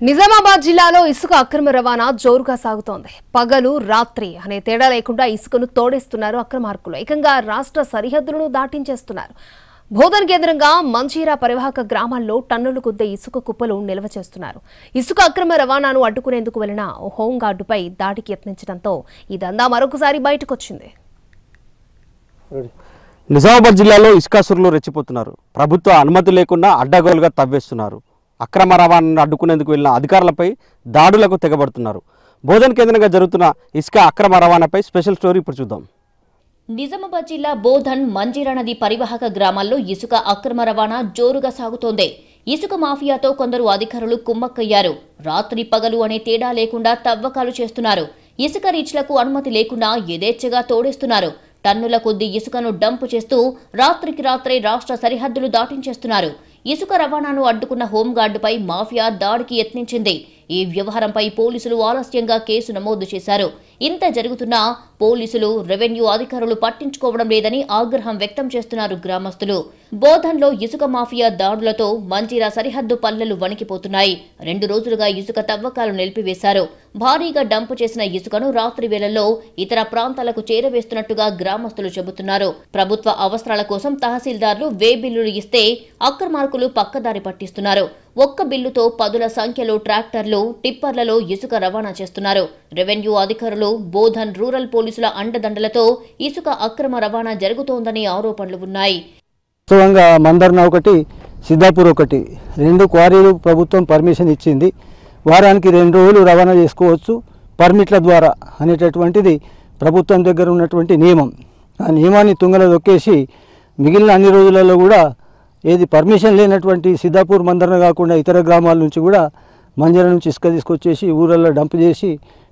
నిజామాబాద్ జిల్లాలో ఇసుక అక్రమ రవాణా జోరుగా సాగుతోంది. పగలు రాత్రి అనే తేడా లేకుండా ఇసుకను తోడేస్తున్నారు అక్రమార్కులు. ఏకంగా రాష్ట్ర సరిహద్దులను దాటించేస్తున్నారు. బోధన్ కేంద్రంగా మంజీరా పరివాహక గ్రామాల్లో టన్నుల కొద్ది ఇసుక కుప్పలు నిల్వ చేస్తున్నారు. ఇసుక అక్రమ రవాణాను అడ్డుకునేందుకు వెళ్లిన హోంగార్డుపై దాడికి యత్నించడంతో ఈ దందా మరొకసారి బయటకొచ్చింది. నిజామాబాద్ జిల్లాలో ఇసుకాసురులు రెచ్చిపోతున్నారు. ప్రభుత్వ అనుమతి లేకుండా అడ్డగోలుగా తవ్వేస్తున్నారు. అక్రమ రవాణాను అడ్డుకునేందుకు వెళ్లిన అధికారులపై దాడులకు తెగబడుతున్నారు. బోధన్ కేంద్రంగా జరుగుతున్న ఇసుక అక్రమ రవాణాపై స్పెషల్ స్టోరీ ఇప్పుడు చూద్దాం. నిజామాబాద్ జిల్లా బోధన్ మంజీరా నది పరివాహక గ్రామాల్లో ఇసుక అక్రమ రవాణా జోరుగా సాగుతోంది. ఇసుక మాఫియాతో కొందరు అధికారులు కుమ్మక్కయ్యారు. రాత్రి పగలు అనే తేడా లేకుండా తవ్వకాలు చేస్తున్నారు. ఇసుక రీచ్లకు అనుమతి లేకుండా యథేచ్ఛగా తోడేస్తున్నారు. టన్నుల కొద్ది ఇసుకను డంపు చేస్తూ రాత్రికి రాత్రే రాష్ట్ర సరిహద్దులు దాటించేస్తున్నారు. ఇసుక రవాణాను అడ్డుకున్న హోంగార్డుపై మాఫియా దాడికి యత్నించింది. ఈ వ్యవహారంపై పోలీసులు ఆలస్యంగా కేసు నమోదు చేశారు. ఇంత జరుగుతున్నా పోలీసులు, రెవెన్యూ అధికారులు పట్టించుకోవడం లేదని ఆగ్రహం వ్యక్తం చేస్తున్నారు గ్రామస్తులు. బోధన్లో ఇసుక మాఫియా దాడులతో మంజీరా సరిహద్దు పల్లెలు వణికిపోతున్నాయి. 2 రోజులుగా ఇసుక తవ్వకాలు నిలిపివేశారు. భారీగా డంపు చేసిన ఇసుకను రాత్రి వేళల్లో ఇతర ప్రాంతాలకు చేరవేస్తున్నట్టుగా గ్రామస్తులు చెబుతున్నారు. ప్రభుత్వ అవసరాల కోసం తహసీల్దార్లు వే బిల్లులు ఇస్తే అక్రమార్కులు పక్కదారి పట్టిస్తున్నారు. ఒక్క బిల్లుతో పదుల సంఖ్యలో ట్రాక్టర్లు, టిప్పర్లలో ఇసుక రవాణా చేస్తున్నారు. రెవెన్యూ అధికారులు, బోధన్ రూరల్ పోలీసుల అండదండలతో ఇసుక అక్రమ రవాణా జరుగుతోందనే ఆరోపణలు ఉన్నాయి. వాస్తవంగా మందర్న ఒకటి, సిద్ధాపూర్ ఒకటి 2 క్వారీలు ప్రభుత్వం పర్మిషన్ ఇచ్చింది. వారానికి 2 రోజులు రవాణా చేసుకోవచ్చు పర్మిట్ల ద్వారా అనేటటువంటిది ప్రభుత్వం దగ్గర ఉన్నటువంటి నియమం. ఆ నియమాన్ని తుంగలో దొక్కేసి మిగిలిన అన్ని రోజులలో కూడా ఏది పర్మిషన్ లేనటువంటి సిద్ధాపూర్ మందర్న కాకుండా ఇతర గ్రామాల నుంచి కూడా మంజీరా నుంచి ఇసుక తీసుకొచ్చేసి ఊళ్ళల్లో డంప్ చేసి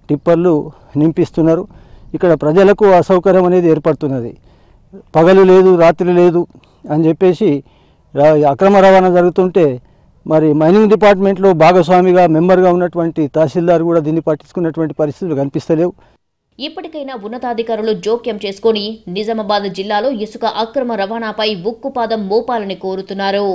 టిప్పర్లు నింపిస్తున్నారు. ఇక్కడ ప్రజలకు అసౌకర్యం అనేది ఏర్పడుతున్నది. పగలు లేదు, రాత్రి లేదు అని చెప్పేసి అక్రమ రవాణా జరుగుతుంటే మరి మైనింగ్ డిపార్ట్మెంట్లో భాగస్వామిగా మెంబర్గా ఉన్నటువంటి తహసీల్దార్ కూడా దీన్ని పట్టించుకున్నటువంటి పరిస్థితులు కనిపిస్తలేవు. ఇప్పటికైనా ఉన్నతాధికారులు జోక్యం చేసుకుని నిజామాబాద్ జిల్లాలో ఇసుక అక్రమ రవాణాపై ఉక్కుపాదం మోపాలని కోరుతున్నారు.